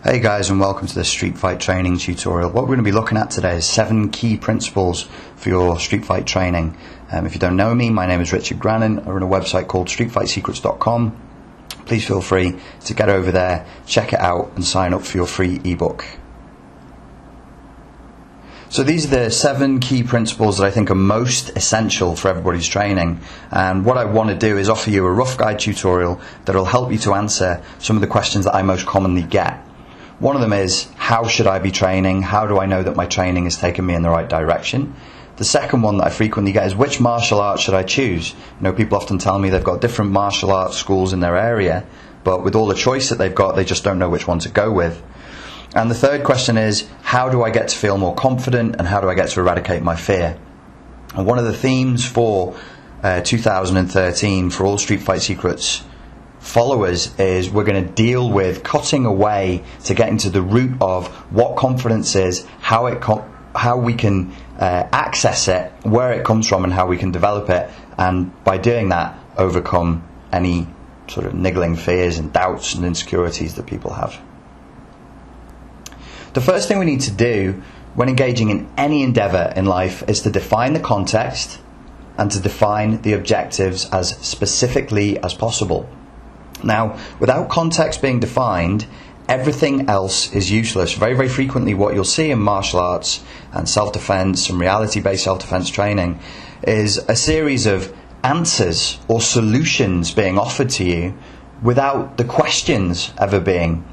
Hey guys, and welcome to this street fight training tutorial. What we're going to be looking at today is 7 key principles for your street fight training. If you don't know me, my name is Grannon. I run a website called streetfightsecrets.com. Please feel free to get over there, check it out and sign up for your free ebook. So these are the 7 key principles that I think are most essential for everybody's training, and what I want to do is offer you a rough guide tutorial that will help you to answer some of the questions that I most commonly get. One of them is, how should I be training? How do I know that my training has taken me in the right direction? The second one that I frequently get is, which martial art should I choose? You know, people often tell me they've got different martial arts schools in their area, but with all the choice that they've got, they just don't know which one to go with. And the third question is, how do I get to feel more confident, and how do I get to eradicate my fear? And one of the themes for 2013 for all Street Fight Secrets followers is we're going to deal with cutting away to getting to the root of what confidence is, how we can access it, where it comes from and how we can develop it, and by doing that overcome any sort of niggling fears and doubts and insecurities that people have. The first thing we need to do when engaging in any endeavour in life is to define the context and to define the objectives as specifically as possible. Now, without context being defined, everything else is useless. Very, very frequently what you'll see in martial arts and self-defense and reality-based self-defense training is a series of answers or solutions being offered to you without the questions ever being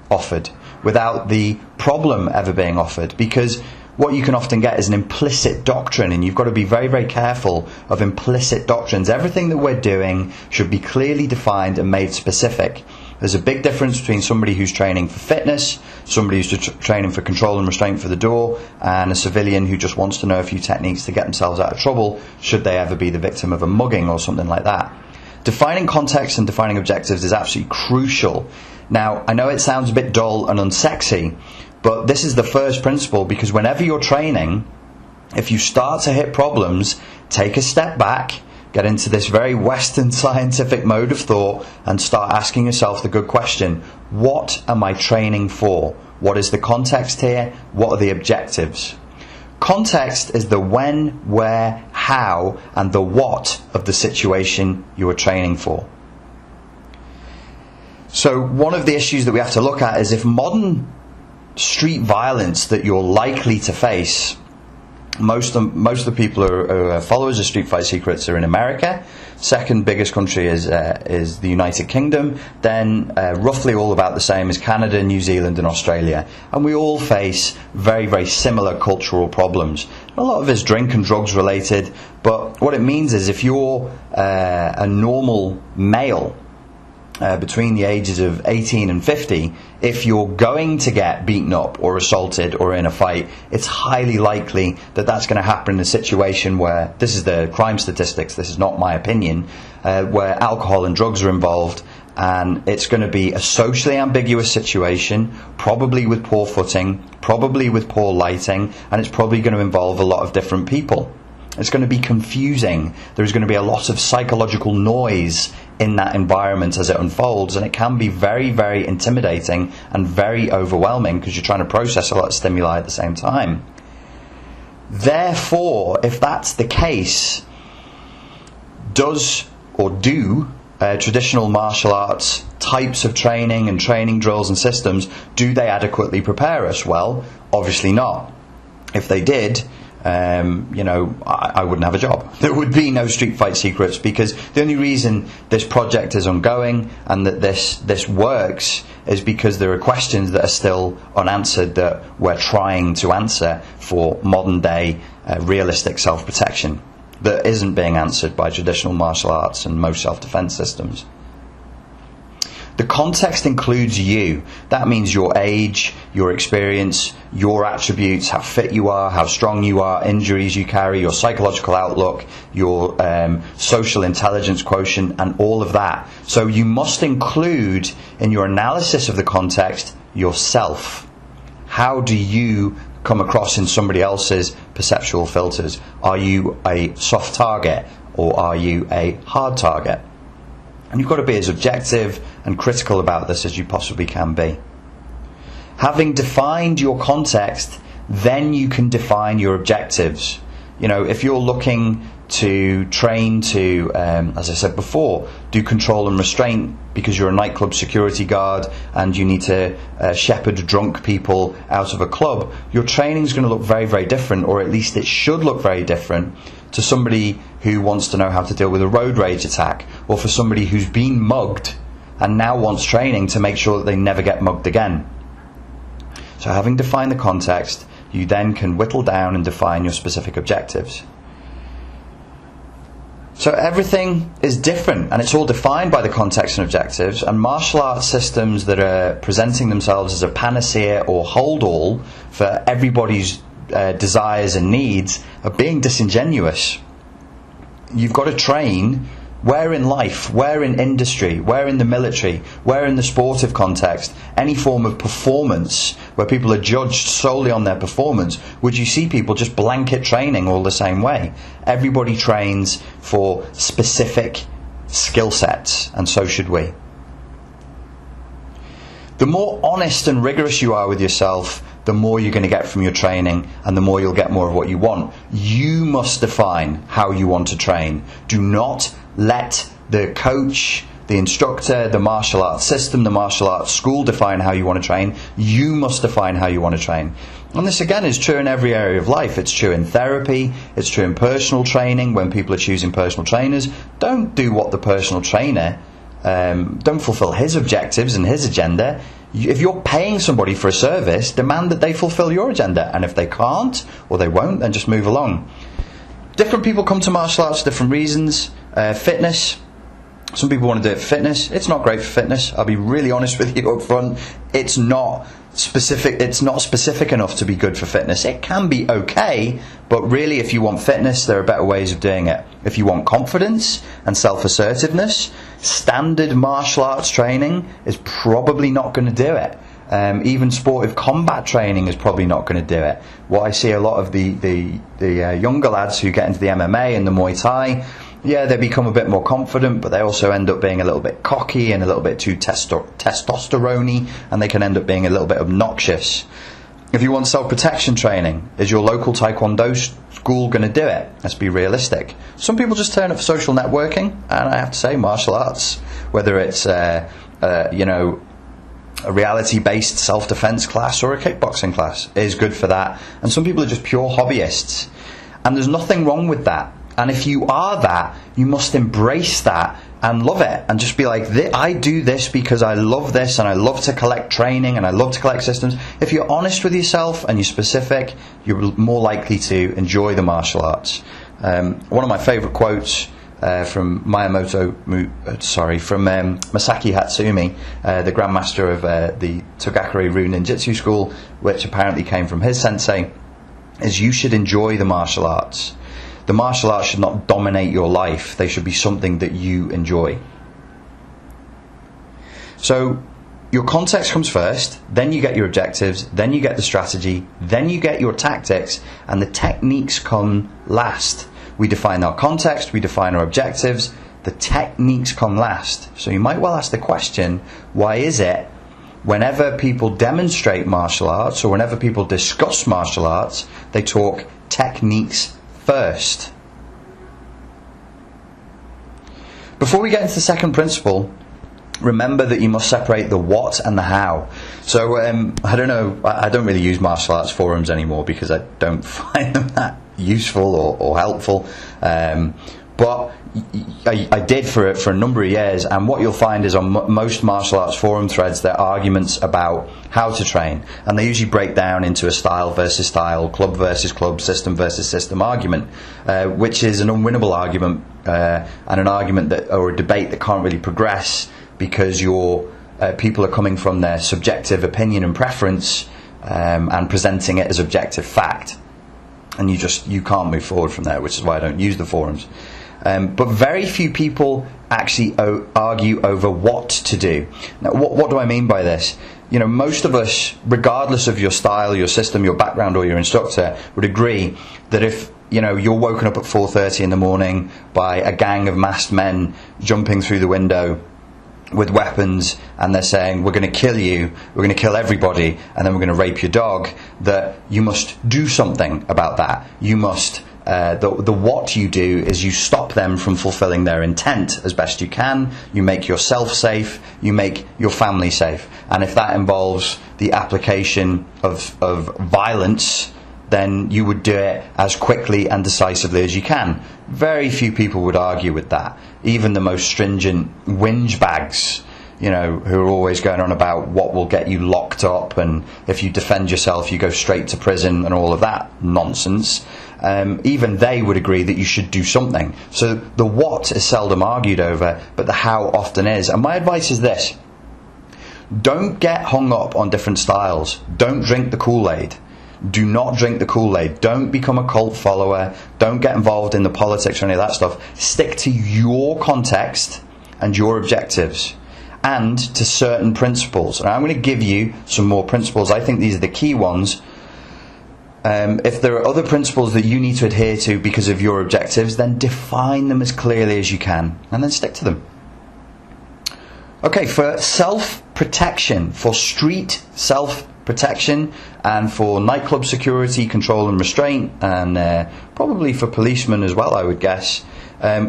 offered, without the problem ever being offered, because what you can often get is an implicit doctrine, and you've got to be very, very careful of implicit doctrines. Everything that we're doing should be clearly defined and made specific. There's a big difference between somebody who's training for fitness, somebody who's training for control and restraint for the door, and a civilian who just wants to know a few techniques to get themselves out of trouble should they ever be the victim of a mugging or something like that. Defining context and defining objectives is absolutely crucial. Now, I know it sounds a bit dull and unsexy, but this is the first principle, because whenever you're training, if you start to hit problems, take a step back, get into this very Western scientific mode of thought and start asking yourself the good question: what am I training for? What is the context here? What are the objectives? Context is the when, where, how, and the what of the situation you are training for. So one of the issues that we have to look at is, if modern street violence that you're likely to face, most of the people who are followers of Street Fight Secrets are in America. Second biggest country is the United Kingdom. Then roughly all about the same is Canada, New Zealand and Australia. And we all face very, very similar cultural problems. A lot of it is drink and drugs related, but what it means is, if you're a normal male between the ages of 18 and 50, if you're going to get beaten up or assaulted or in a fight, it's highly likely that that's going to happen in a situation where, this is the crime statistics, this is not my opinion, where alcohol and drugs are involved, and it's going to be a socially ambiguous situation, probably with poor footing, probably with poor lighting, and it's probably going to involve a lot of different people. It's going to be confusing. There's going to be a lot of psychological noise in that environment as it unfolds, and it can be very, very intimidating and very overwhelming, because you're trying to process a lot of stimuli at the same time. Therefore, if that's the case, do traditional martial arts types of training and training drills and systems, do they adequately prepare us? Well, obviously not. If they did, I wouldn't have a job. There would be no Street Fight Secrets, because the only reason this project is ongoing and that this works is because there are questions that are still unanswered that we're trying to answer for modern day realistic self-protection that isn't being answered by traditional martial arts and most self-defense systems. The context includes you. That means your age, your experience, your attributes, how fit you are, how strong you are, injuries you carry, your psychological outlook, your social intelligence quotient, and all of that. So you must include in your analysis of the context yourself. How do you come across in somebody else's perceptual filters? Are you a soft target, or are you a hard target? And you've got to be as objective and critical about this as you possibly can be. Having defined your context, then you can define your objectives. If you're looking to train to, as I said before, do control and restraint because you're a nightclub security guard and you need to shepherd drunk people out of a club, your training is going to look very, very different, or at least it should look very different to somebody who wants to know how to deal with a road rage attack, or for somebody who's been mugged and now wants training to make sure that they never get mugged again. So having defined the context, you then can whittle down and define your specific objectives. So everything is different, and it's all defined by the context and objectives, and martial arts systems that are presenting themselves as a panacea or hold-all for everybody's desires and needs are being disingenuous. You've got to train where in life, where in industry, where in the military, where in the sportive context, any form of performance where people are judged solely on their performance, would you see people just blanket training all the same way? Everybody trains for specific skill sets, and so should we. The more honest and rigorous you are with yourself, the more you're going to get from your training, and the more you'll get more of what you want. You must define how you want to train. Do not let the coach, the instructor, the martial arts system, the martial arts school define how you want to train. You must define how you want to train. And this again is true in every area of life. It's true in therapy, it's true in personal training. When people are choosing personal trainers, don't do what the personal trainer, don't fulfill his objectives and his agenda. If you're paying somebody for a service, demand that they fulfill your agenda, and if they can't or they won't, then just move along. Different people come to martial arts for different reasons. Fitness, some people want to do it for fitness. It's not great for fitness. I'll be really honest with you up front. It's not specific enough to be good for fitness. It can be okay, but really if you want fitness, there are better ways of doing it. If you want confidence and self-assertiveness, standard martial arts training is probably not going to do it. Even sportive combat training is probably not going to do it. What I see a lot of the younger lads who get into the MMA and the Muay Thai, yeah, they become a bit more confident, but they also end up being a little bit cocky and a little bit too testosterone-y, and they can end up being a little bit obnoxious. If you want self-protection training, is your local Taekwondo school going to do it? Let's be realistic. Some people just turn up for social networking, and I have to say, martial arts, whether it's a reality-based self-defense class or a kickboxing class, is good for that. And some people are just pure hobbyists, and there's nothing wrong with that. And if you are that, you must embrace that and love it, and just be like, I do this because I love this, and I love to collect training, and I love to collect systems. If you're honest with yourself and you're specific, you're more likely to enjoy the martial arts. One of my favourite quotes from Masaki Hatsumi, the grandmaster of the Togakure-ryu Ninjutsu school, which apparently came from his sensei, is you should enjoy the martial arts. The martial arts should not dominate your life. They should be something that you enjoy. So your context comes first, then you get your objectives, then you get the strategy, then you get your tactics, and the techniques come last. We define our context, we define our objectives, the techniques come last. So you might well ask the question, why is it whenever people demonstrate martial arts, or whenever people discuss martial arts, they talk techniques first? Before we get into the second principle, remember that you must separate the what and the how. So I don't know, I don't really use martial arts forums anymore because I don't find them that useful or helpful, but I did for a number of years, and what you'll find is on most martial arts forum threads, there are arguments about how to train, and they usually break down into a style versus style, club versus club, system versus system argument, which is an unwinnable argument, and an argument that, or a debate that can't really progress, because people are coming from their subjective opinion and preference, and presenting it as objective fact, and you can't move forward from there, which is why I don't use the forums. But very few people actually argue over what to do. Now, what do I mean by this? Most of us, regardless of your style, your system, your background, or your instructor, would agree that if you're woken up at 4:30 in the morning by a gang of masked men jumping through the window with weapons and they're saying, we're going to kill you, we're going to kill everybody, and then we're going to rape your dog, that you must do something about that. You must, the what you do is you stop them from fulfilling their intent as best you can. You make yourself safe, you make your family safe. And if that involves the application of violence, then you would do it as quickly and decisively as you can. Very few people would argue with that. Even the most stringent whinge bags, you know, who are always going on about what will get you locked up, and if you defend yourself you go straight to prison and all of that nonsense. Even they would agree that you should do something. So the what is seldom argued over, but the how often is. And my advice is this: don't get hung up on different styles. Don't drink the Kool-Aid. Do not drink the Kool-Aid. Don't become a cult follower. Don't get involved in the politics or any of that stuff. Stick to your context and your objectives and to certain principles. And I'm going to give you some more principles. I think these are the key ones. If there are other principles that you need to adhere to because of your objectives, then define them as clearly as you can and then stick to them. Okay, for self-protection, for street self-protection, and for nightclub security, control and restraint, and probably for policemen as well, I would guess,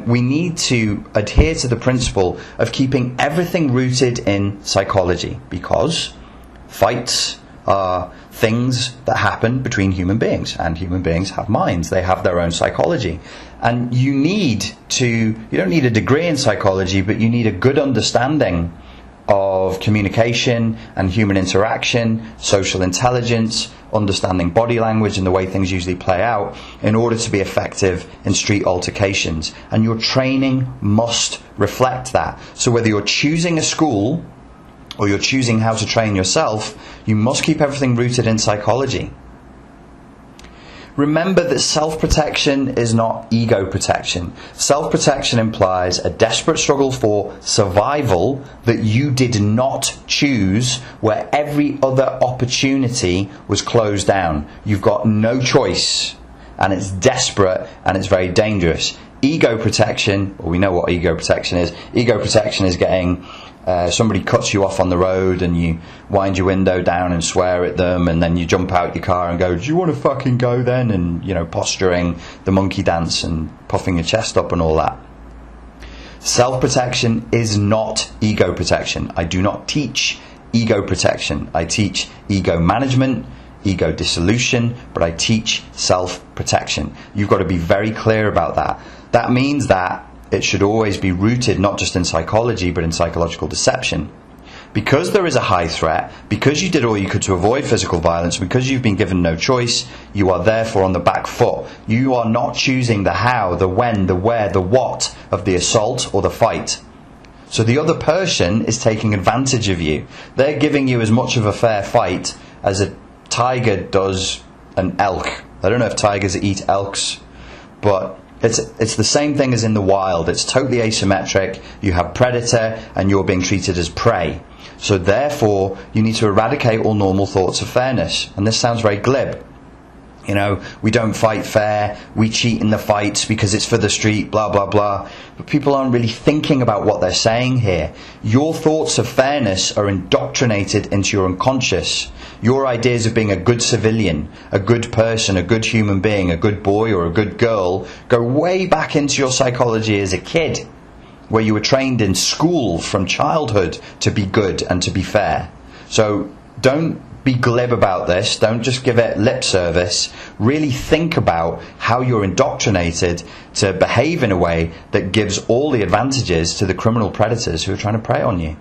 we need to adhere to the principle of keeping everything rooted in psychology, because fights are things that happen between human beings, and human beings have minds. They have their own psychology. And you don't need a degree in psychology, but you need a good understanding of communication and human interaction, social intelligence, understanding body language and the way things usually play out in order to be effective in street altercations. And your training must reflect that. So whether you're choosing a school or you're choosing how to train yourself, you must keep everything rooted in psychology. Remember that self-protection is not ego protection. Self-protection implies a desperate struggle for survival that you did not choose, where every other opportunity was closed down. You've got no choice, and it's desperate and it's very dangerous. Ego protection, well, we know what ego protection is. Ego protection is getting somebody cuts you off on the road and you wind your window down and swear at them, and then you jump out your car and go, do you want to fucking go then? And, you know, posturing the monkey dance and puffing your chest up and all that. Self-protection is not ego protection. I do not teach ego protection. I teach ego management, ego dissolution, but I teach self-protection. You've got to be very clear about that. That means that it should always be rooted not just in psychology but in psychological deception. Because there is a high threat, because you did all you could to avoid physical violence, because you've been given no choice, you are therefore on the back foot. You are not choosing the how, the when, the where, the what of the assault or the fight. So the other person is taking advantage of you. They're giving you as much of a fair fight as a tiger does an elk. I don't know if tigers eat elks, but it's the same thing as in the wild. It's totally asymmetric. You have predator and you're being treated as prey. So therefore, you need to eradicate all normal thoughts of fairness. And this sounds very glib. You know, we don't fight fair, we cheat in the fights because it's for the street, blah, blah, blah. But people aren't really thinking about what they're saying here. Your thoughts of fairness are indoctrinated into your unconscious. Your ideas of being a good civilian, a good person, a good human being, a good boy or a good girl go way back into your psychology as a kid, where you were trained in school from childhood to be good and to be fair. So don't be glib about this. Don't just give it lip service. Really think about how you're indoctrinated to behave in a way that gives all the advantages to the criminal predators who are trying to prey on you.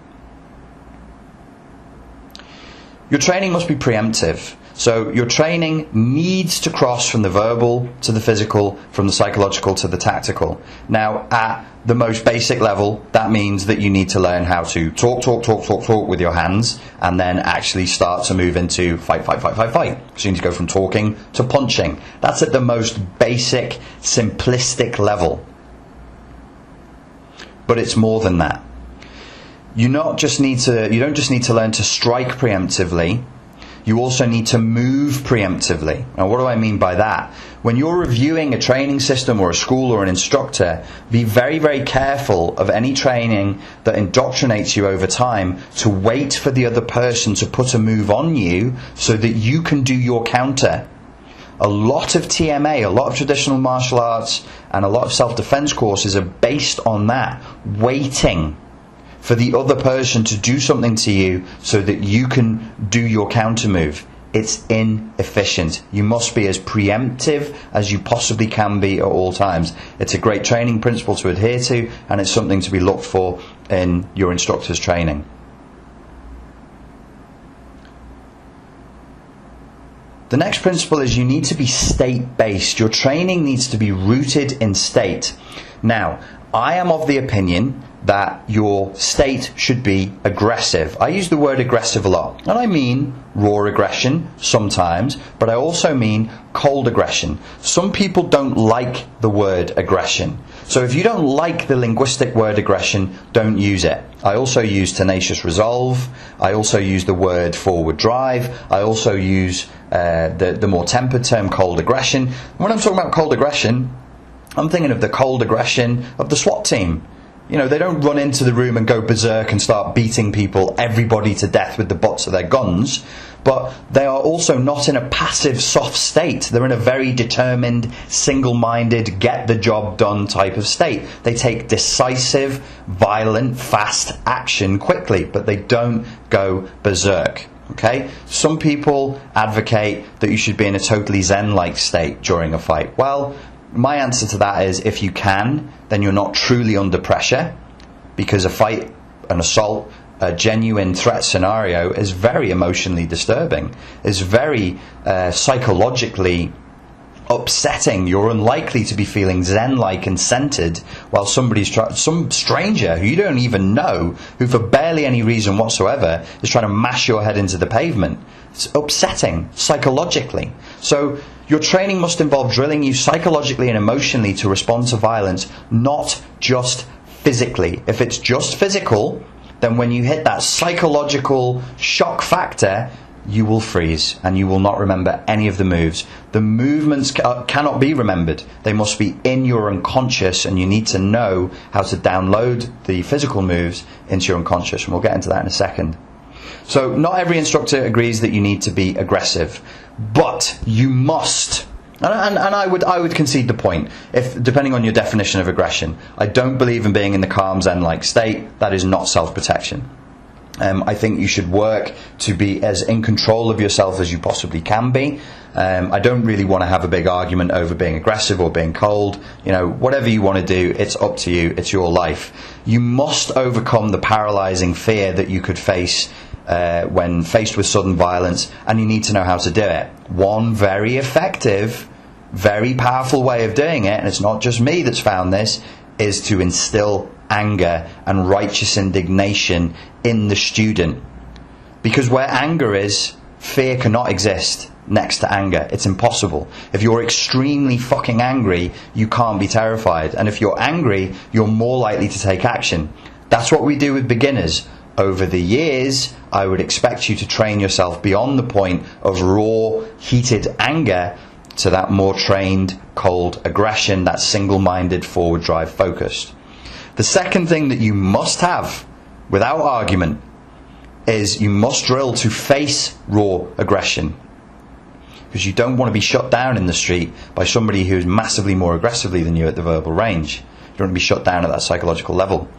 Your training must be preemptive. So your training needs to cross from the verbal to the physical, from the psychological to the tactical. Now, at the most basic level, that means that you need to learn how to talk with your hands, and then actually start to move into fight. So you need to go from talking to punching. That's at the most basic, simplistic level. But it's more than that. You don't just need to learn to strike preemptively. you also need to move preemptively. Now, what do I mean by that? When you're reviewing a training system or a school or an instructor, be very, very careful of any training that indoctrinates you over time to wait for the other person to put a move on you so that you can do your counter. A lot of TMA, a lot of traditional martial arts, and a lot of self-defense courses are based on that, waiting for the other person to do something to you so that you can do your counter move. It's inefficient. You must be as preemptive as you possibly can be at all times. It's a great training principle to adhere to, and it's something to be looked for in your instructor's training. The next principle is you need to be state-based. Your training needs to be rooted in state. Now, I am of the opinion that your state should be aggressive. I use the word aggressive a lot, and I mean raw aggression sometimes, but I also mean cold aggression. Some people don't like the word aggression. So if you don't like the linguistic word aggression, don't use it. I also use tenacious resolve. I also use the word forward drive. I also use the more tempered term cold aggression. When I'm talking about cold aggression, I'm thinking of the cold aggression of the SWAT team. You know, they don't run into the room and go berserk and start beating people, everybody to death with the butts of their guns. But they are also not in a passive, soft state. They're in a very determined, single-minded, get-the-job-done type of state. They take decisive, violent, fast action quickly, but they don't go berserk. Okay? Some people advocate that you should be in a totally zen-like state during a fight. Well, my answer to that is if you can, then you're not truly under pressure, because a fight, an assault, a genuine threat scenario is very emotionally disturbing. It's very psychologically upsetting. You're unlikely to be feeling zen-like and centered while some stranger who you don't even know, who for barely any reason whatsoever is trying to mash your head into the pavement. It's upsetting psychologically. So your training must involve drilling you psychologically and emotionally to respond to violence, not just physically. If it's just physical, then when you hit that psychological shock factor, you will freeze and you will not remember any of the moves. The movements cannot be remembered. They must be in your unconscious, and you need to know how to download the physical moves into your unconscious, and we'll get into that in a second. So not every instructor agrees that you need to be aggressive, but you must. And I would concede the point, if depending on your definition of aggression. I don't believe in being in the calm zen-like state. That is not self-protection. I think you should work to be as in control of yourself as you possibly can be. I don't really want to have a big argument over being aggressive or being cold. You know, whatever you want to do, it's up to you. It's your life. You must overcome the paralyzing fear that you could face when faced with sudden violence, and you need to know how to do it. One very effective, very powerful way of doing it, and it's not just me that's found this, is to instill anger and righteous indignation in the student. Because where anger is, fear cannot exist next to anger. It's impossible. If you're extremely fucking angry, you can't be terrified. And if you're angry, you're more likely to take action. That's what we do with beginners. Over the years, I would expect you to train yourself beyond the point of raw, heated anger to that more trained, cold aggression, that single-minded, forward drive focused. The second thing that you must have, without argument, is you must drill to face raw aggression. Because you don't want to be shut down in the street by somebody who's massively more aggressively than you at the verbal range. You don't want to be shut down at that psychological level.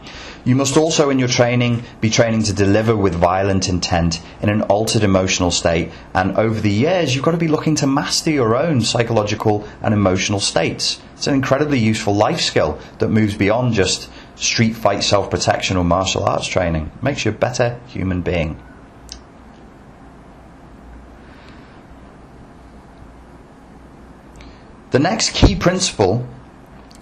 You must also, in your training, be training to deliver with violent intent in an altered emotional state. And over the years, you've got to be looking to master your own psychological and emotional states. It's an incredibly useful life skill that moves beyond just street fight, self-protection or martial arts training. It makes you a better human being. The next key principle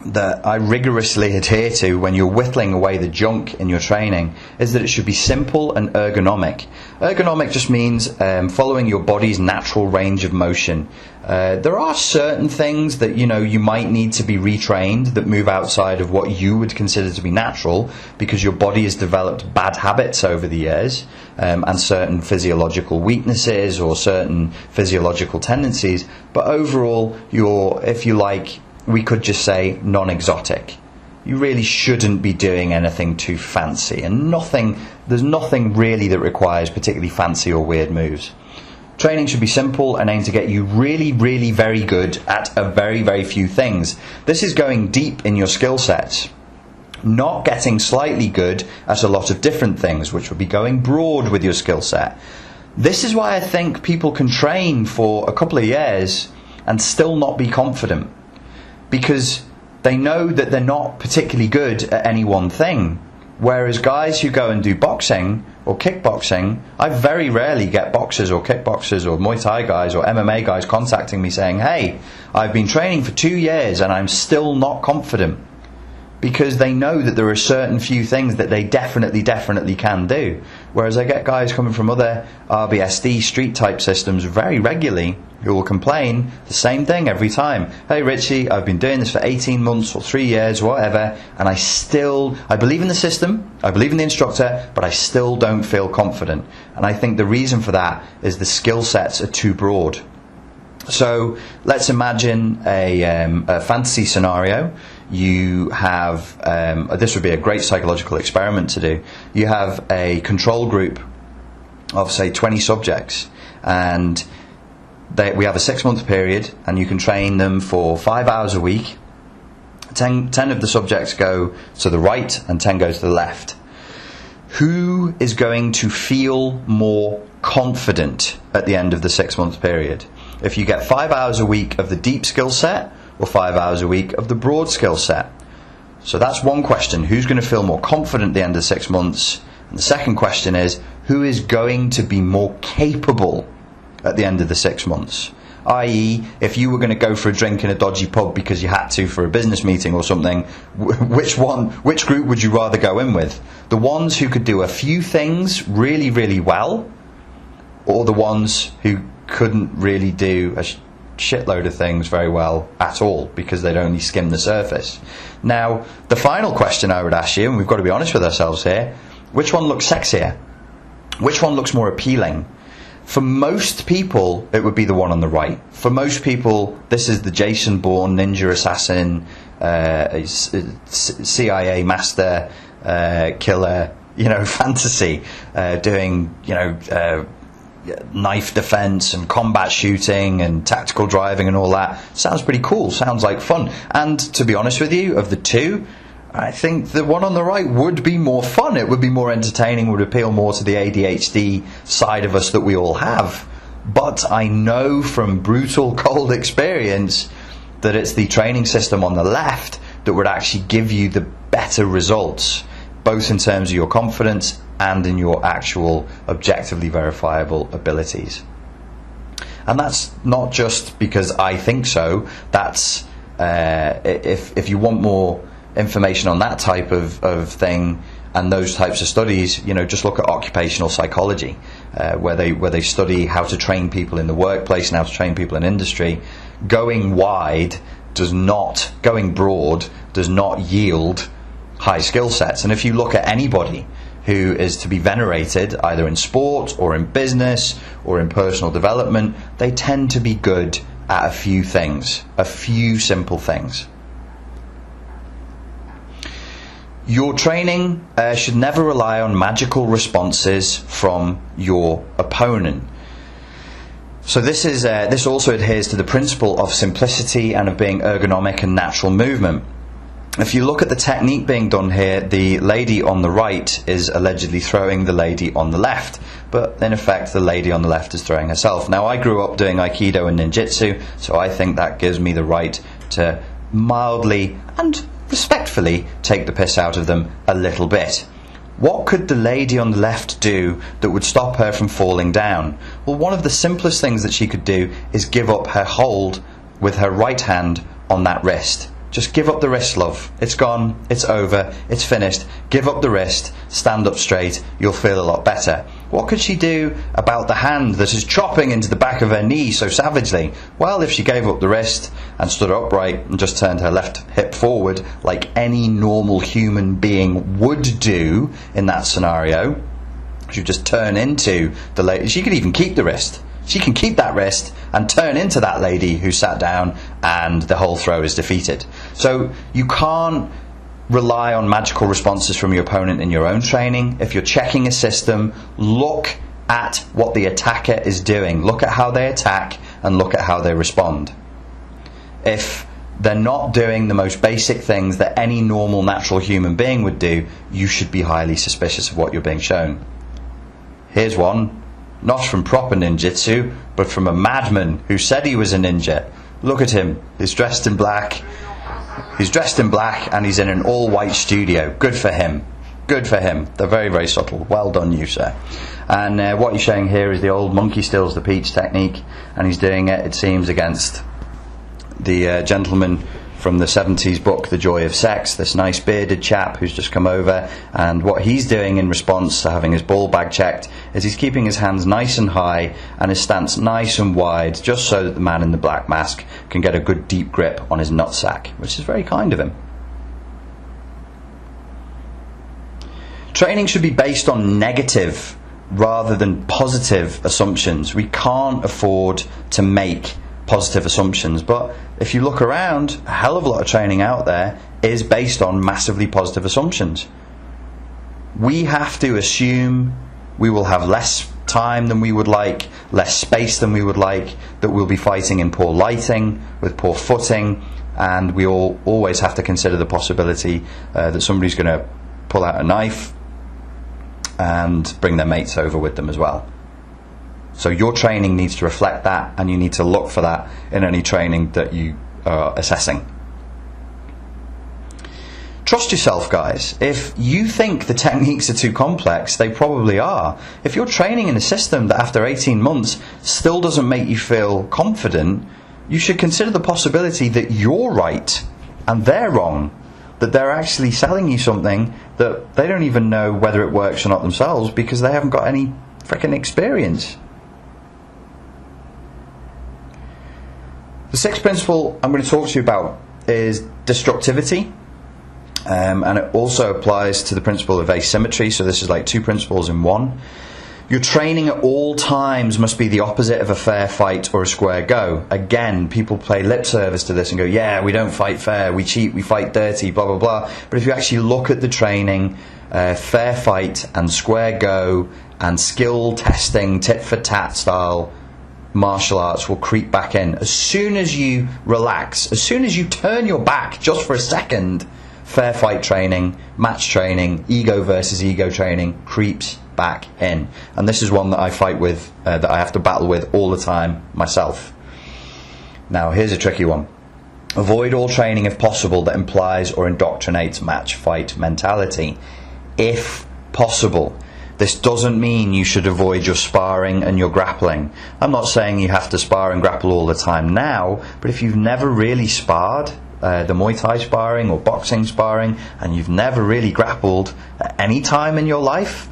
that I rigorously adhere to when you're whittling away the junk in your training is that it should be simple and ergonomic. Ergonomic just means following your body's natural range of motion. There are certain things that you might need to be retrained that move outside of what you would consider to be natural because your body has developed bad habits over the years and certain physiological weaknesses or certain physiological tendencies. But overall, you're, if you like, we could just say non-exotic. You really shouldn't be doing anything too fancy, and there's nothing really that requires particularly fancy or weird moves. Training should be simple and aim to get you really, really very good at a very, very few things. This is going deep in your skill sets, not getting slightly good at a lot of different things, which would be going broad with your skill set. This is why I think people can train for a couple of years and still not be confident, because they know that they're not particularly good at any one thing. Whereas guys who go and do boxing or kickboxing, I very rarely get boxers or kickboxers or Muay Thai guys or MMA guys contacting me saying, hey, I've been training for 2 years and I'm still not confident. Because they know that there are certain few things that they definitely can do. Whereas I get guys coming from other RBSD street type systems very regularly who will complain the same thing every time. Hey Richie, I've been doing this for 18 months or 3 years, whatever, and I believe in the system, I believe in the instructor, but I still don't feel confident. And I think the reason for that is the skill sets are too broad. So let's imagine a fantasy scenario. You have, this would be a great psychological experiment to do. You have a control group of say 20 subjects, and we have a 6-month period, and you can train them for 5 hours a week. 10 of the subjects go to the right and 10 go to the left. Who is going to feel more confident at the end of the 6-month period? If you get 5 hours a week of the deep skill set or 5 hours a week of the broad skill set? So that's one question. Who's going to feel more confident at the end of 6 months? And the second question is, who is going to be more capable at the end of the 6 months? I.e., if you were going to go for a drink in a dodgy pub because you had to for a business meeting or something, which group would you rather go in with? The ones who could do a few things really, really well, or the ones who couldn't really do a shitload of things very well at all because they'd only skim the surface? Now, the final question I would ask you, and we've got to be honest with ourselves here, which one looks sexier? Which one looks more appealing? For most people, it would be the one on the right. For most people, this is the Jason Bourne, ninja assassin, CIA master, killer, fantasy, doing, knife defense and combat shooting and tactical driving and all that. Sounds pretty cool, sounds like fun. And to be honest with you, of the two, I think the one on the right would be more fun. It would be more entertaining, would appeal more to the ADHD side of us that we all have. But I know from brutal, cold experience that it's the training system on the left that would actually give you the better results, both in terms of your confidence and in your actual objectively verifiable abilities. And that's not just because I think so. That's if you want more information on that type of thing and those types of studies, just look at occupational psychology, where they study how to train people in the workplace and how to train people in industry. Going broad does not yield high skill sets. And if you look at anybody who is to be venerated either in sport or in business or in personal development, they tend to be good at a few things, a few simple things. Your training should never rely on magical responses from your opponent. So this also adheres to the principle of simplicity and of being ergonomic and natural movement. If you look at the technique being done here, the lady on the right is allegedly throwing the lady on the left, but in effect the lady on the left is throwing herself. Now, I grew up doing Aikido and Ninjutsu, so I think that gives me the right to mildly and respectfully take the piss out of them a little bit. What could the lady on the left do that would stop her from falling down? Well, one of the simplest things that she could do is give up her hold with her right hand on that wrist. Just give up the wrist, love. It's gone, it's over, it's finished. Give up the wrist, stand up straight, you'll feel a lot better. What could she do about the hand that is chopping into the back of her knee so savagely? Well, if she gave up the wrist and stood upright and just turned her left hip forward like any normal human being would do in that scenario, she would just turn into the lady. She could even keep the wrist. She can keep that wrist and turn into that lady who sat down, and the whole throw is defeated. So you can't rely on magical responses from your opponent in your own training. If you're checking a system, look at what the attacker is doing. Look at how they attack and look at how they respond. If they're not doing the most basic things that any normal natural human being would do, you should be highly suspicious of what you're being shown. Here's one. Not from proper ninjutsu, but from a madman who said he was a ninja. Look at him. He's dressed in black. He's dressed in black and he's in an all-white studio. Good for him. Good for him. They're very, very subtle. Well done, you, sir. And what he's showing here is the old monkey stills the peach technique, and he's doing it, it seems, against the gentleman from the 70s book The Joy of Sex, this nice bearded chap who's just come over, and what he's doing in response to having his ball bag checked is he's keeping his hands nice and high and his stance nice and wide, just so that the man in the black mask can get a good deep grip on his nutsack, which is very kind of him. Training should be based on negative rather than positive assumptions. We can't afford to make positive assumptions, but if you look around, a hell of a lot of training out there is based on massively positive assumptions. We have to assume we will have less time than we would like, less space than we would like, that we'll be fighting in poor lighting, with poor footing, and we always have to consider the possibility that somebody's going to pull out a knife and bring their mates over with them as well. So your training needs to reflect that, and you need to look for that in any training that you are assessing. Trust yourself, guys. If you think the techniques are too complex, they probably are. If you're training in a system that after 18 months still doesn't make you feel confident, you should consider the possibility that you're right and they're wrong, that they're actually selling you something that they don't even know whether it works or not themselves because they haven't got any freaking experience. The sixth principle I'm going to talk to you about is destructivity, and it also applies to the principle of asymmetry, so this is like two principles in one. Your training at all times must be the opposite of a fair fight or a square go. Again, people play lip service to this and go, yeah, we don't fight fair, we cheat, we fight dirty, blah, blah, blah. But if you actually look at the training, fair fight and square go and skill testing, tit for tat style martial arts will creep back in. As soon as you relax, as soon as you turn your back just for a second, fair fight training, match training, ego versus ego training creeps back in. And this is one that I fight with, that I have to battle with all the time myself. Now here's a tricky one. Avoid all training if possible that implies or indoctrinates match fight mentality. If possible. This doesn't mean you should avoid your sparring and your grappling. I'm not saying you have to spar and grapple all the time now, but if you've never really sparred, the Muay Thai sparring or boxing sparring, and you've never really grappled at any time in your life,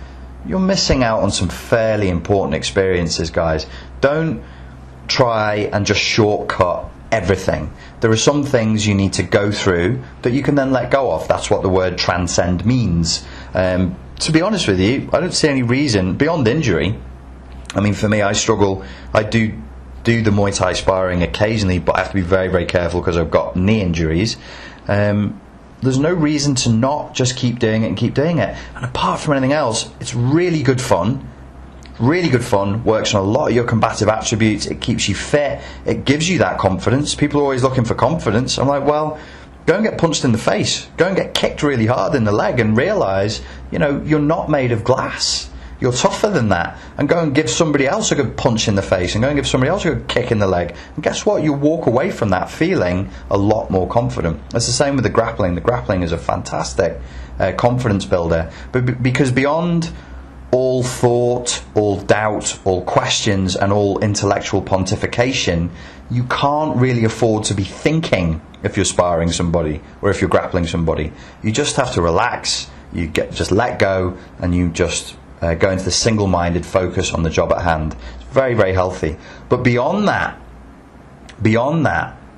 you're missing out on some fairly important experiences, guys. Don't try and just shortcut everything. There are some things you need to go through that you can then let go of. That's what the word transcend means. To be honest with you, I don't see any reason beyond injury. I mean, for me, I struggle. I do the Muay Thai sparring occasionally, but I have to be very, very careful because I've got knee injuries. There's no reason to not just keep doing it and keep doing it. And apart from anything else, it's really good fun. Really good fun, works on a lot of your combative attributes, it keeps you fit, it gives you that confidence. People are always looking for confidence. I'm like, well, go and get punched in the face, go and get kicked really hard in the leg and realise, you know, you're not made of glass. You're tougher than that. And go and give somebody else a good punch in the face and go and give somebody else a good kick in the leg. And guess what? You walk away from that feeling a lot more confident. It's the same with the grappling. The grappling is a fantastic confidence builder. But because beyond all thought, all doubt, all questions, and all intellectual pontification, you can't really afford to be thinking if you're sparring somebody or if you're grappling somebody. You just have to relax, just let go, and you just go into the single-minded focus on the job at hand. It's very, very healthy. But beyond that,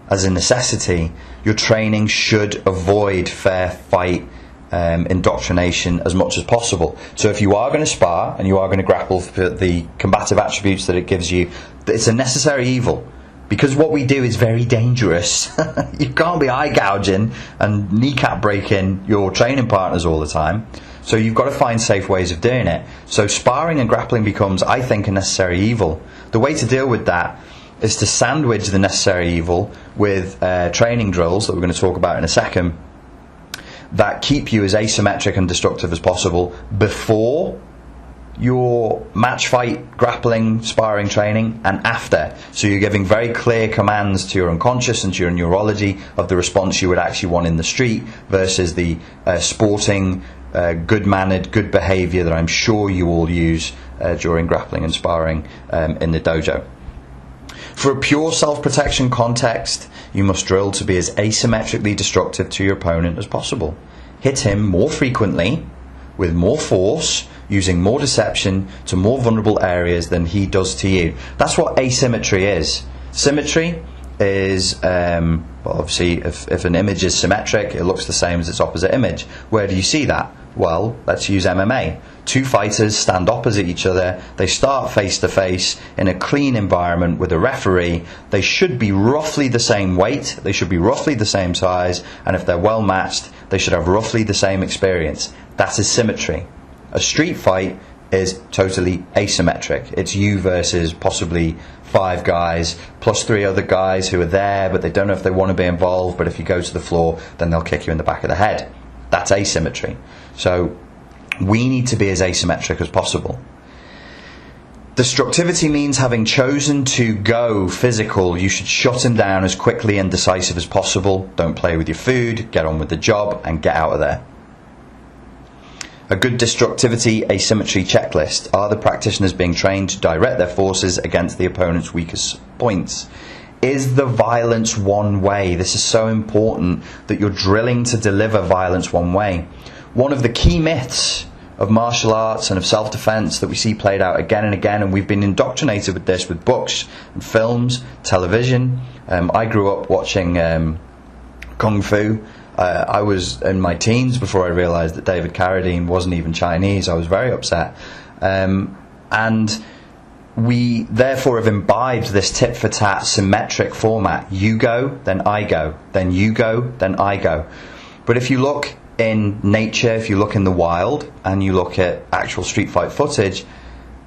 as a necessity, your training should avoid fair fight indoctrination as much as possible. So if you are going to spar and you are going to grapple for the combative attributes that it gives you, it's a necessary evil. Because what we do is very dangerous. You can't be eye gouging and kneecap breaking your training partners all the time. So you've got to find safe ways of doing it. So sparring and grappling becomes, I think, a necessary evil. The way to deal with that is to sandwich the necessary evil with training drills that we're going to talk about in a second that keep you as asymmetric and destructive as possible before your match fight, grappling, sparring training, and after. So you're giving very clear commands to your unconscious and to your neurology of the response you would actually want in the street versus the sporting, good-mannered, good behaviour that I'm sure you all use during grappling and sparring in the dojo. For a pure self-protection context, you must drill to be as asymmetrically destructive to your opponent as possible. Hit him more frequently, with more force, using more deception to more vulnerable areas than he does to you. That's what asymmetry is. Symmetry is, well, obviously, if an image is symmetric, it looks the same as its opposite image. Where do you see that? Well, let's use MMA. Two fighters stand opposite each other. They start face to face in a clean environment with a referee. They should be roughly the same weight. They should be roughly the same size. And if they're well matched, they should have roughly the same experience. That is symmetry. A street fight is totally asymmetric. It's you versus possibly 5 guys plus 3 other guys who are there, but they don't know if they want to be involved. But if you go to the floor, then they'll kick you in the back of the head. That's asymmetry. So we need to be as asymmetric as possible. Destructivity means having chosen to go physical, you should shut him down as quickly and decisive as possible. Don't play with your food, get on with the job, and get out of there. A good destructivity asymmetry checklist. Are the practitioners being trained to direct their forces against the opponent's weakest points? Is the violence one way? This is so important that you're drilling to deliver violence one way. One of the key myths of martial arts and of self-defense that we see played out again and again, and we've been indoctrinated with this with books and films, television. I grew up watching Kung Fu. I was in my teens before I realised that David Carradine wasn't even Chinese. I was very upset. And we therefore have imbibed this tit-for-tat symmetric format. You go, then I go. Then you go, then I go. But if you look in nature, if you look in the wild, and you look at actual street fight footage,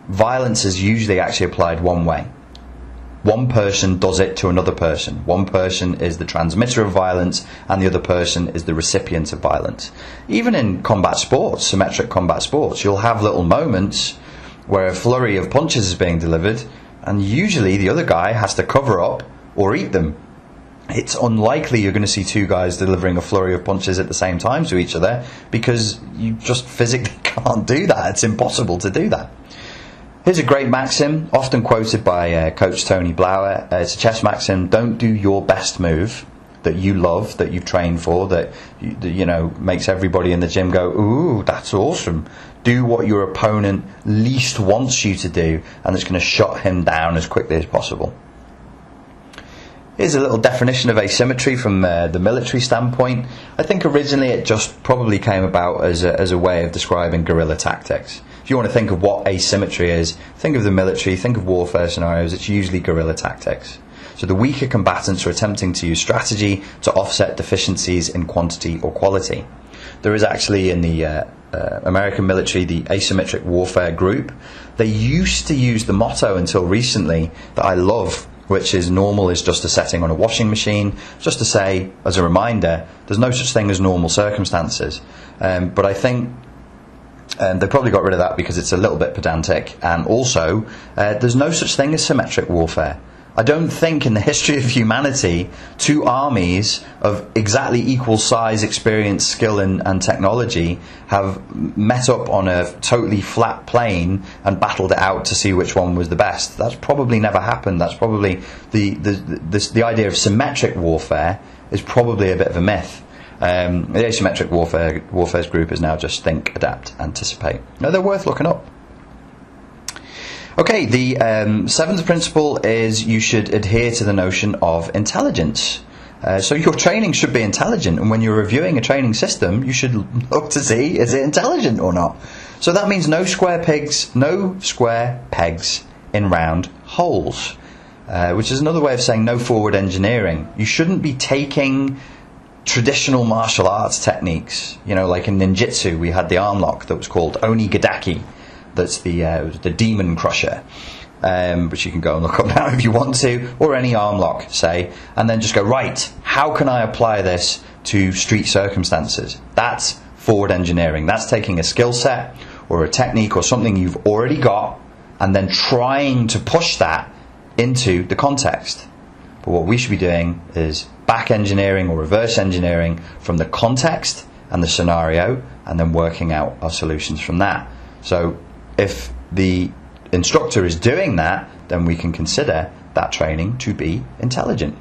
violence is usually actually applied one way. One person does it to another person. One person is the transmitter of violence and the other person is the recipient of violence. Even in combat sports, symmetric combat sports, you'll have little moments where a flurry of punches is being delivered and usually the other guy has to cover up or eat them. It's unlikely you're going to see 2 guys delivering a flurry of punches at the same time to each other because you just physically can't do that. It's impossible to do that. Here's a great maxim, often quoted by Coach Tony Blauer. It's a chess maxim: don't do your best move that you love, that you've trained for, that you know makes everybody in the gym go, ooh, that's awesome. Do what your opponent least wants you to do, and it's going to shut him down as quickly as possible. Here's a little definition of asymmetry from the military standpoint. I think originally it just probably came about as a way of describing guerrilla tactics. If you want to think of what asymmetry is, think of the military, think of warfare scenarios, it's usually guerrilla tactics. So the weaker combatants are attempting to use strategy to offset deficiencies in quantity or quality. There is actually in the American military the asymmetric warfare group. They used to use the motto until recently that I love, which is normal is just a setting on a washing machine, just to say, as a reminder, there's no such thing as normal circumstances. But I think they probably got rid of that because it's a little bit pedantic, and also there's no such thing as symmetric warfare. I don't think in the history of humanity two armies of exactly equal size, experience, skill and technology have met up on a totally flat plane and battled it out to see which one was the best. That's probably never happened. That's probably the idea of symmetric warfare is probably a bit of a myth. The asymmetric warfare's group is now just think, adapt, anticipate. No, they're worth looking up. Okay, the seventh principle is you should adhere to the notion of intelligence. So your training should be intelligent, and when you're reviewing a training system, you should look to see, is it intelligent or not? So that means no square pegs in round holes, which is another way of saying no forward engineering. You shouldn't be taking traditional martial arts techniques, like in ninjutsu we had the arm lock that was called Onigadaki. That's the demon crusher, which you can go and look up now if you want to, or any arm lock, say, and then just go, right, how can I apply this to street circumstances? That's forward engineering. That's taking a skill set or a technique or something you've already got and then trying to push that into the context. But what we should be doing is back engineering or reverse engineering from the context and the scenario, and then working out our solutions from that. So if the instructor is doing that, then we can consider that training to be intelligent.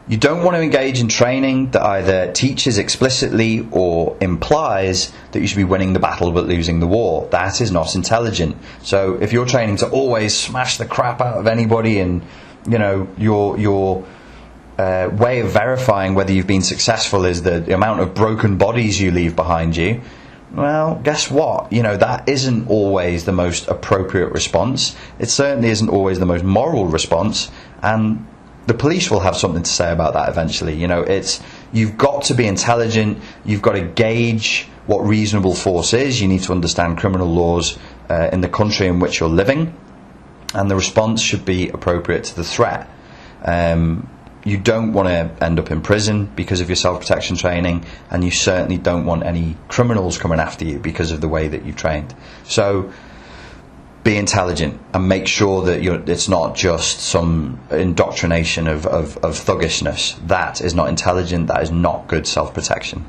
You don't want to engage in training that either teaches explicitly or implies that you should be winning the battle but losing the war. That is not intelligent. So if you're training to always smash the crap out of anybody, and your way of verifying whether you've been successful is the amount of broken bodies you leave behind you, well, guess what? That isn't always the most appropriate response. It certainly isn't always the most moral response, and the police will have something to say about that eventually. You've got to be intelligent. You've got to gauge what reasonable force is. You need to understand criminal laws in the country in which you're living, and the response should be appropriate to the threat. You don't want to end up in prison because of your self-protection training, and you certainly don't want any criminals coming after you because of the way that you trained. So be intelligent and make sure that it's not just some indoctrination of thuggishness. That is not intelligent. That is not good self-protection.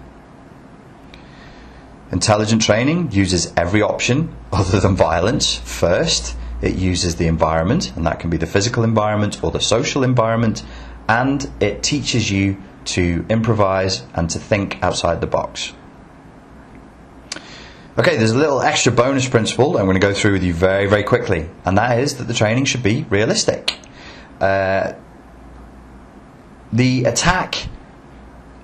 Intelligent training uses every option other than violence first. It uses the environment, and that can be the physical environment or the social environment, and it teaches you to improvise and to think outside the box. Okay, there's a little extra bonus principle I'm going to go through with you very, very quickly, and that is that the training should be realistic. The attack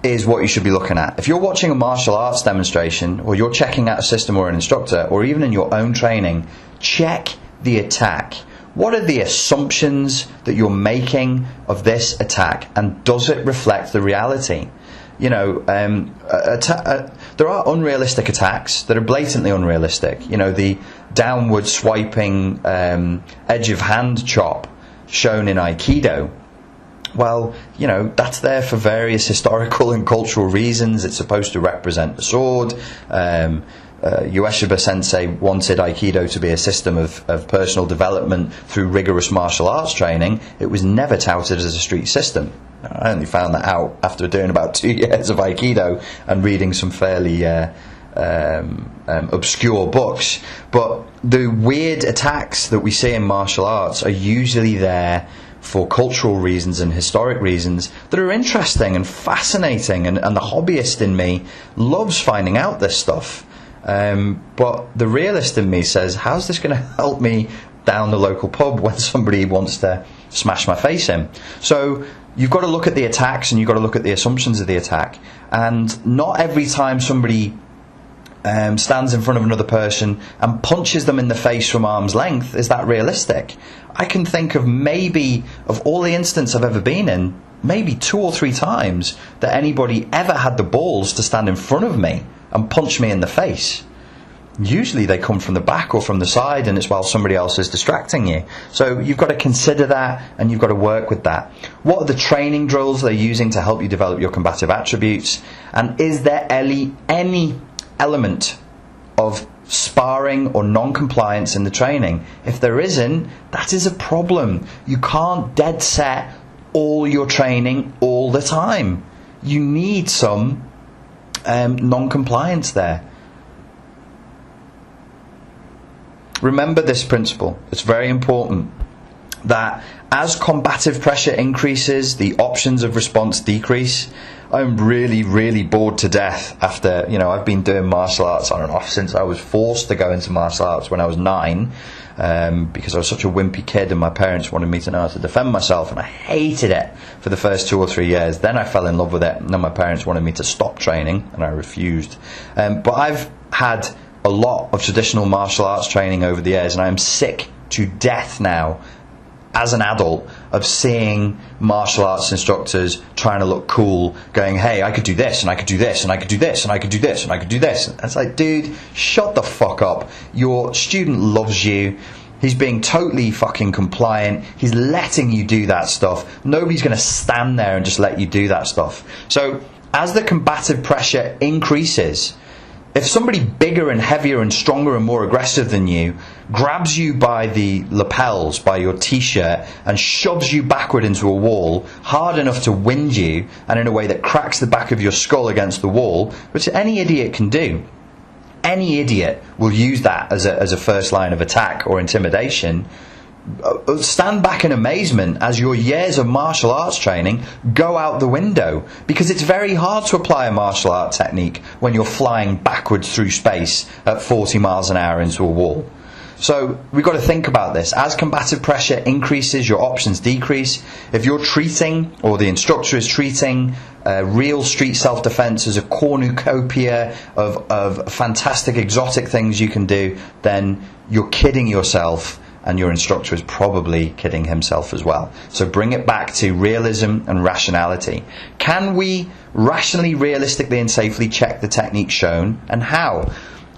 is what you should be looking at. If you're watching a martial arts demonstration, or you're checking out a system or an instructor, or even in your own training, check the attack. What are the assumptions that you're making of this attack, and does it reflect the reality? There are unrealistic attacks that are blatantly unrealistic. The downward swiping edge of hand chop shown in Aikido. Well, that's there for various historical and cultural reasons. It's supposed to represent the sword. Ueshiba Sensei wanted Aikido to be a system of personal development through rigorous martial arts training. It was never touted as a street system. I only found that out after doing about 2 years of Aikido and reading some fairly obscure books. But the weird attacks that we see in martial arts are usually there for cultural reasons and historic reasons that are interesting and fascinating, and the hobbyist in me loves finding out this stuff. But the realist in me says, how's this going to help me down the local pub when somebody wants to smash my face in? So you've got to look at the attacks, and you've got to look at the assumptions of the attack. And not every time somebody stands in front of another person and punches them in the face from arm's length is that realistic. I can think of maybe, of all the instances I've ever been in, maybe 2 or 3 times that anybody ever had the balls to stand in front of me and punch me in the face. Usually they come from the back or from the side, and it's while somebody else is distracting you. So you've got to consider that, and you've got to work with that. What are the training drills they're using to help you develop your combative attributes? And is there any element of sparring or non-compliance in the training? If there isn't, that is a problem. You can't dead set all your training all the time. You need some non-compliance there. Remember this principle. It's very important that as combative pressure increases, the options of response decrease. I'm really, really bored to death after, I've been doing martial arts on and off since I was forced to go into martial arts when I was 9, because I was such a wimpy kid and my parents wanted me to know how to defend myself, and I hated it for the first 2 or 3 years. Then I fell in love with it, and then my parents wanted me to stop training, and I refused. But I've had a lot of traditional martial arts training over the years, and I am sick to death now as an adult of seeing martial arts instructors trying to look cool, going, hey, I could do this, and I could do this, and I could do this, and I could do this, and I could do this. And it's like, dude, shut the fuck up. Your student loves you. He's being totally fucking compliant. He's letting you do that stuff. Nobody's going to stand there and just let you do that stuff. So as the combative pressure increases, if somebody bigger and heavier and stronger and more aggressive than you grabs you by the lapels, by your t-shirt, and shoves you backward into a wall hard enough to wind you, and in a way that cracks the back of your skull against the wall, which any idiot can do. Any idiot will use that as a first line of attack or intimidation. Stand back in amazement as your years of martial arts training go out the window, because it's very hard to apply a martial art technique when you're flying backwards through space at 40 miles an hour into a wall. So we've got to think about this. As combative pressure increases, your options decrease. If you're treating, or the instructor is treating, real street self-defense as a cornucopia of fantastic exotic things you can do, then you're kidding yourself, and your instructor is probably kidding himself as well. So bring it back to realism and rationality. Can we rationally, realistically and safely check the technique shown, and how?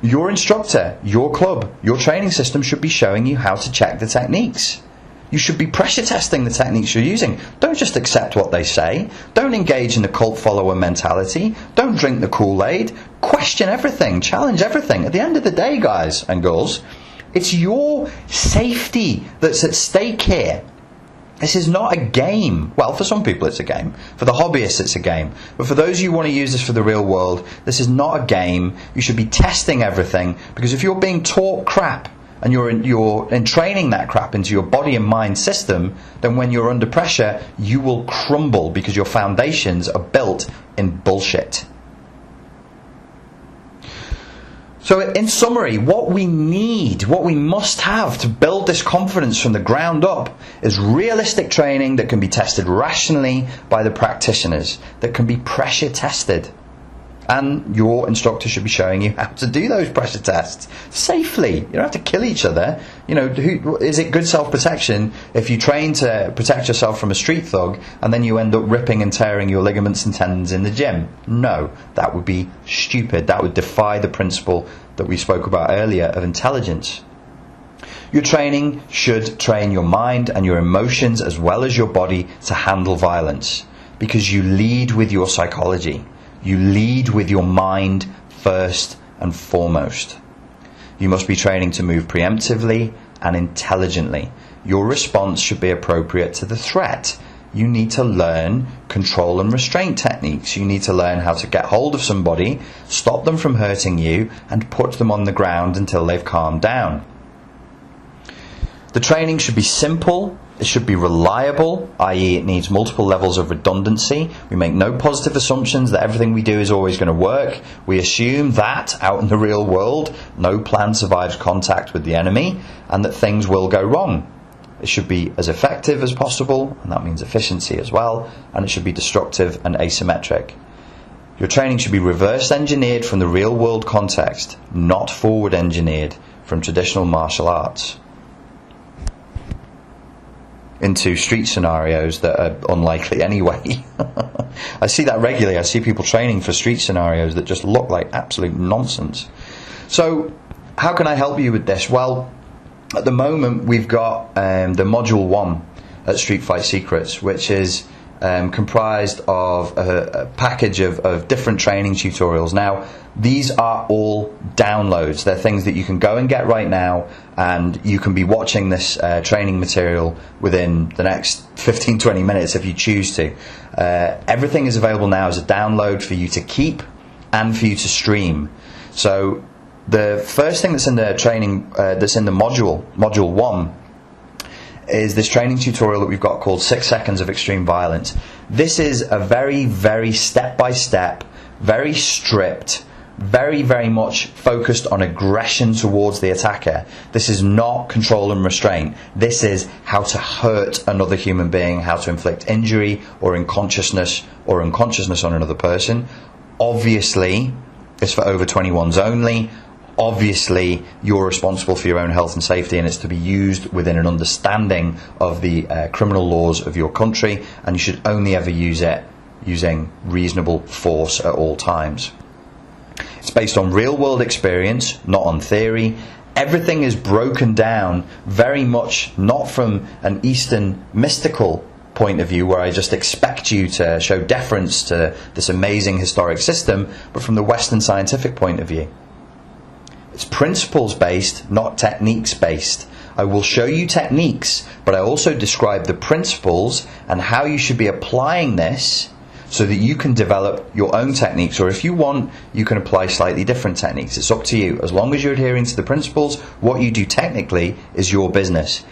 Your instructor, your club, your training system should be showing you how to check the techniques. You should be pressure testing the techniques you're using. Don't just accept what they say. Don't engage in the cult follower mentality. Don't drink the Kool-Aid. Question everything. Challenge everything. At the end of the day, guys and girls, it's your safety that's at stake here. This is not a game. Well, for some people it's a game. For the hobbyists it's a game. But for those of you who want to use this for the real world, this is not a game. You should be testing everything, because if you're being taught crap and you're entraining that crap into your body and mind system, then when you're under pressure, you will crumble, because your foundations are built in bullshit. So in summary, what we need, what we must have to build this confidence from the ground up is realistic training that can be tested rationally by the practitioners, that can be pressure tested. And your instructor should be showing you how to do those pressure tests safely. You don't have to kill each other. Is it good self-protection if you train to protect yourself from a street thug and then you end up ripping and tearing your ligaments and tendons in the gym? No, that would be stupid. That would defy the principle that we spoke about earlier of intelligence. Your training should train your mind and your emotions as well as your body to handle violence, because you lead with your psychology. You lead with your mind first and foremost. You must be training to move preemptively and intelligently. Your response should be appropriate to the threat. You need to learn control and restraint techniques. You need to learn how to get hold of somebody, stop them from hurting you, and put them on the ground until they've calmed down. The training should be simple. It should be reliable, i.e. it needs multiple levels of redundancy. We make no positive assumptions that everything we do is always going to work. We assume that, out in the real world, no plan survives contact with the enemy, and that things will go wrong. It should be as effective as possible, and that means efficiency as well, and it should be destructive and asymmetric. Your training should be reverse engineered from the real world context, not forward engineered from traditional martial arts into street scenarios that are unlikely anyway. I see that regularly. I see people training for street scenarios that just look like absolute nonsense. So how can I help you with this? Well, at the moment we've got the module 1 at Street Fight Secrets, which is comprised of a package of different training tutorials. Now, these are all downloads. They're things that you can go and get right now, and you can be watching this training material within the next 15-20 minutes if you choose to. Everything is available now as a download for you to keep and for you to stream. So the first thing that's in the training, that's in the module 1, is this training tutorial that we've got called 6 Seconds of Extreme Violence. This is a very, very step-by-step, very stripped, very, very much focused on aggression towards the attacker. This is not control and restraint. This is how to hurt another human being, how to inflict injury or unconsciousness on another person. Obviously, it's for over 21s only. Obviously, you're responsible for your own health and safety, and it's to be used within an understanding of the criminal laws of your country, and you should only ever use it using reasonable force at all times. It's based on real-world experience, not on theory. Everything is broken down very much not from an Eastern mystical point of view, where I just expect you to show deference to this amazing historic system, but from the Western scientific point of view. It's principles-based, not techniques-based. I will show you techniques, but I also describe the principles and how you should be applying this so that you can develop your own techniques, or if you want, you can apply slightly different techniques. It's up to you. As long as you're adhering to the principles, what you do technically is your business.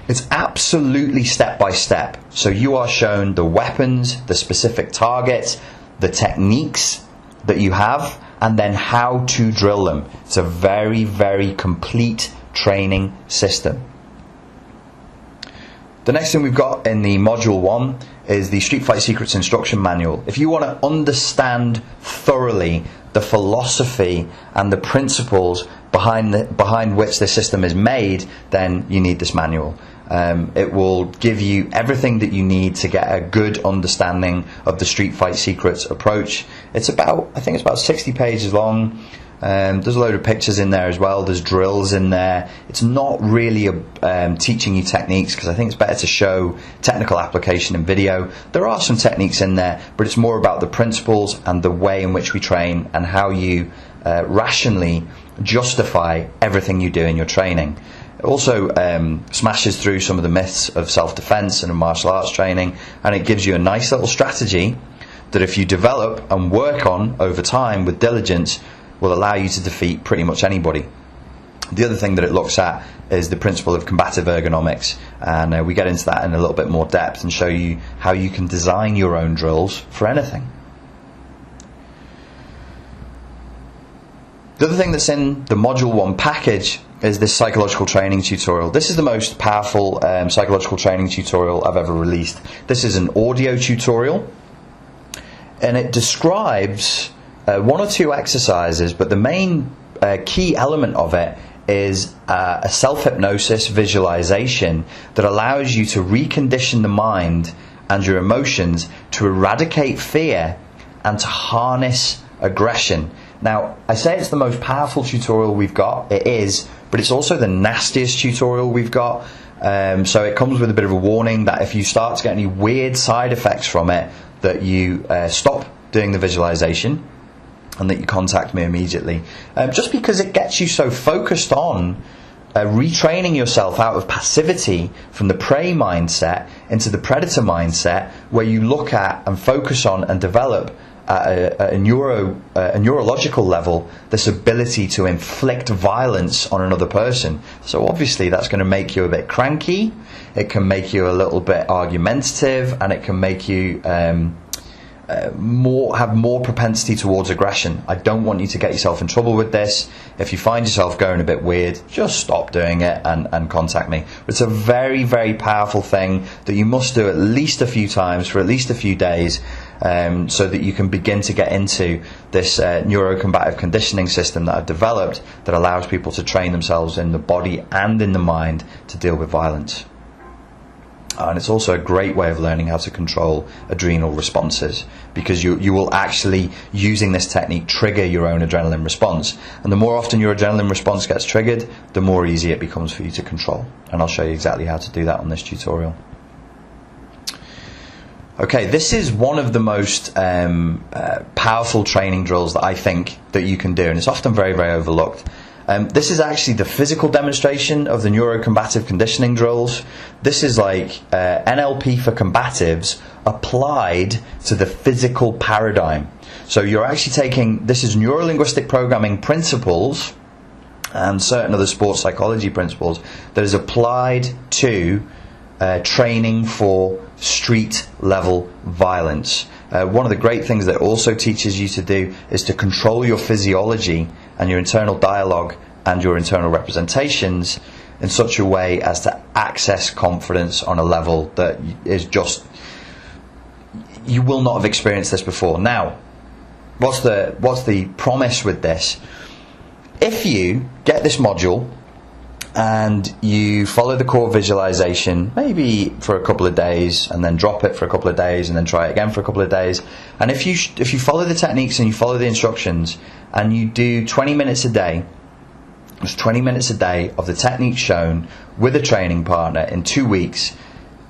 It's absolutely step-by-step. So you are shown the weapons, the specific targets, the techniques that you have, and then how to drill them. It's a very, very complete training system. The next thing we've got in the Module 1 is the Street Fight Secrets Instruction Manual. If you want to understand thoroughly the philosophy and the principles behind which this system is made, then you need this manual. It will give you everything that you need to get a good understanding of the Street Fight Secrets approach. It's about, I think it's about 60 pages long. There's a load of pictures in there as well. There's drills in there. It's not really teaching you techniques, because I think it's better to show technical application in video. There are some techniques in there, but it's more about the principles and the way in which we train and how you rationally justify everything you do in your training. It also smashes through some of the myths of self-defense and martial arts training, and it gives you a nice little strategy that, if you develop and work on over time with diligence, will allow you to defeat pretty much anybody. The other thing that it looks at is the principle of combative ergonomics, and we get into that in a little bit more depth and show you how you can design your own drills for anything. The other thing that's in the Module 1 package is this psychological training tutorial. This is the most powerful psychological training tutorial I've ever released. This is an audio tutorial, and it describes one or two exercises, but the main key element of it is a self-hypnosis visualization that allows you to recondition the mind and your emotions to eradicate fear and to harness aggression. Now, I say it's the most powerful tutorial we've got. It is, but it's also the nastiest tutorial we've got. So it comes with a bit of a warning that if you start to get any weird side effects from it, that you stop doing the visualization and that you contact me immediately. Just because it gets you so focused on retraining yourself out of passivity from the prey mindset into the predator mindset, where you look at and focus on and develop at a neurological level this ability to inflict violence on another person. So obviously that's going to make you a bit cranky, it can make you a little bit argumentative, and it can make you have more propensity towards aggression. I don't want you to get yourself in trouble with this. If you find yourself going a bit weird, just stop doing it and contact me. But it's a very, very powerful thing that you must do at least a few times for at least a few days, so that you can begin to get into this neurocombative conditioning system that I've developed that allows people to train themselves in the body and in the mind to deal with violence. And it's also a great way of learning how to control adrenal responses, because you will actually, using this technique, trigger your own adrenaline response. And the more often your adrenaline response gets triggered, the more easy it becomes for you to control. And I'll show you exactly how to do that on this tutorial. Okay, this is one of the most powerful training drills that I think that you can do, and it's often very, very overlooked. This is actually the physical demonstration of the neurocombative conditioning drills. This is like NLP for combatives applied to the physical paradigm. So you're actually taking, this is neuro-linguistic programming principles and certain other sports psychology principles that is applied to training for street level violence. One of the great things that it also teaches you to do is to control your physiology and your internal dialogue and your internal representations in such a way as to access confidence on a level that is just, you will not have experienced this before. Now, what's the promise with this? If you get this module and you follow the core visualization, maybe for a couple of days, and then drop it for a couple of days, and then try it again for a couple of days, and if you follow the techniques and you follow the instructions, and you do 20 minutes a day, it's 20 minutes a day of the techniques shown with a training partner in 2 weeks,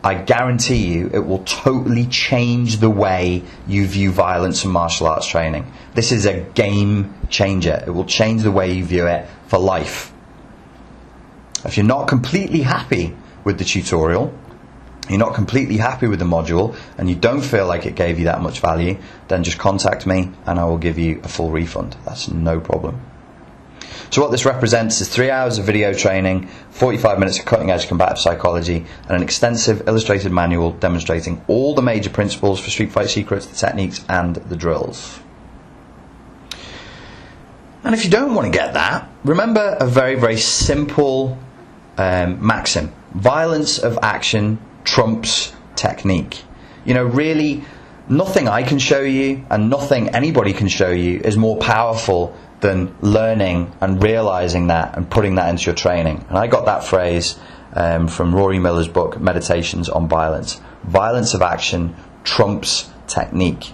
I guarantee you it will totally change the way you view violence and martial arts training. This is a game changer. It will change the way you view it for life. If you're not completely happy with the tutorial, you're not completely happy with the module, and you don't feel like it gave you that much value, then just contact me and I will give you a full refund. That's no problem. So what this represents is 3 hours of video training, 45 minutes of cutting edge combative psychology, and an extensive illustrated manual demonstrating all the major principles for Street Fight Secrets, the techniques and the drills. And if you don't want to get that, remember a very, very simple maxim. Violence of action trumps technique. You know, really, nothing I can show you and nothing anybody can show you is more powerful than learning and realizing that and putting that into your training. And I got that phrase from Rory Miller's book, Meditations on Violence. Violence of action trumps technique.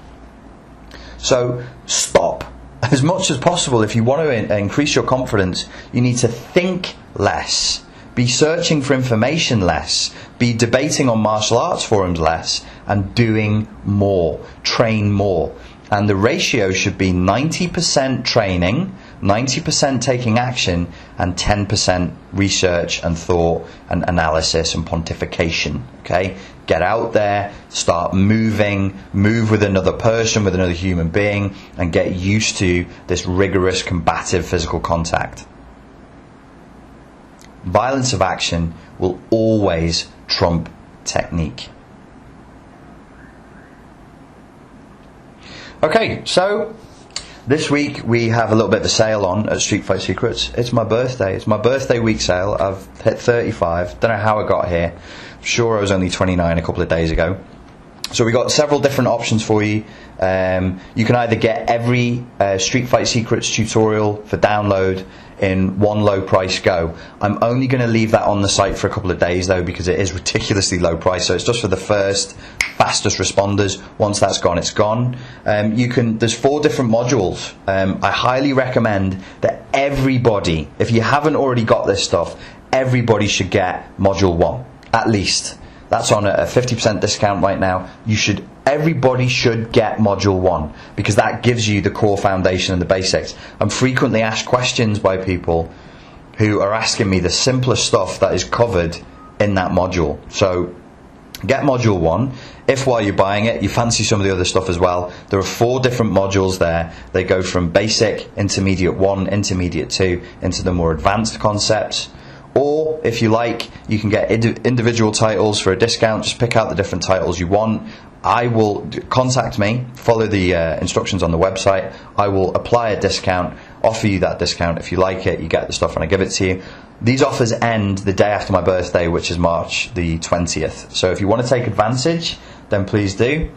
So stop. As much as possible, if you want to increase your confidence, you need to think less. Be searching for information less. Be debating on martial arts forums less. And doing more. Train more. And the ratio should be 90% training, 90% taking action, and 10% research and thought and analysis and pontification. Okay? Get out there, start moving, move with another person, with another human being, and get used to this rigorous combative physical contact. Violence of action will always trump technique. Okay, so this week we have a little bit of a sale on at Street Fight Secrets. It's my birthday. It's my birthday week sale. I've hit 35. Don't know how I got here. I'm sure I was only 29 a couple of days ago. So we got several different options for you. You can either get every Street Fight Secrets tutorial for download in one low price go. I'm only going to leave that on the site for a couple of days though, because it is ridiculously low price. So it's just for the first fastest responders. Once that's gone, it's gone. There's 4 different modules. I highly recommend that everybody, if you haven't already got this stuff, everybody should get module 1 at least. That's on a 50% discount right now. Everybody should get module 1 because that gives you the core foundation and the basics. I'm frequently asked questions by people who are asking me the simplest stuff that is covered in that module. So get module 1. If while you're buying it you fancy some of the other stuff as well, there are 4 different modules there. They go from basic, intermediate 1, intermediate 2 into the more advanced concepts. Or if you like, you can get individual titles for a discount. Just pick out the different titles you want. I will contact me, follow the instructions on the website. I will apply a discount, offer you that discount. If you like it, you get the stuff and I give it to you. These offers end the day after my birthday, which is March the 20th. So if you want to take advantage, then please do.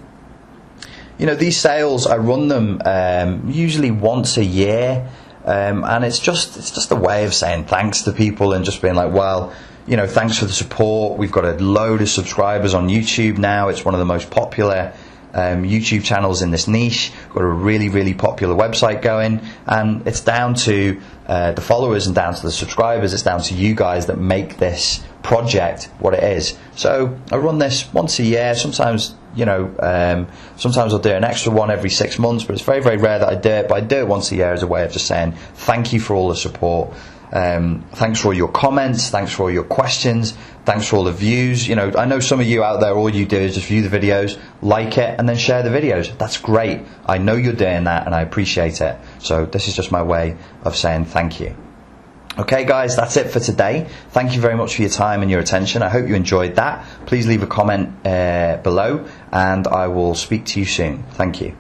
You know, these sales, I run them usually once a year. And it's just a way of saying thanks to people and just being like, well, you know, thanks for the support. We've got a load of subscribers on YouTube now. It's one of the most popular YouTube channels in this niche. We've got a really popular website going, and it's down to the followers and down to the subscribers. It's down to you guys that make this project what it is. So I run this once a year. Sometimes, sometimes I'll do an extra one every 6 months, but it's very rare that I do it. But I do it once a year as a way of just saying thank you for all the support. Thanks for all your comments, thanks for all your questions, thanks for all the views. I know some of you out there, all you do is just view the videos, like it, and then share the videos. That's great. I know you're doing that, and I appreciate it. So this is just my way of saying thank you. Okay guys, that's it for today. Thank you very much for your time and your attention. I hope you enjoyed that. Please leave a comment below, and I will speak to you soon. Thank you.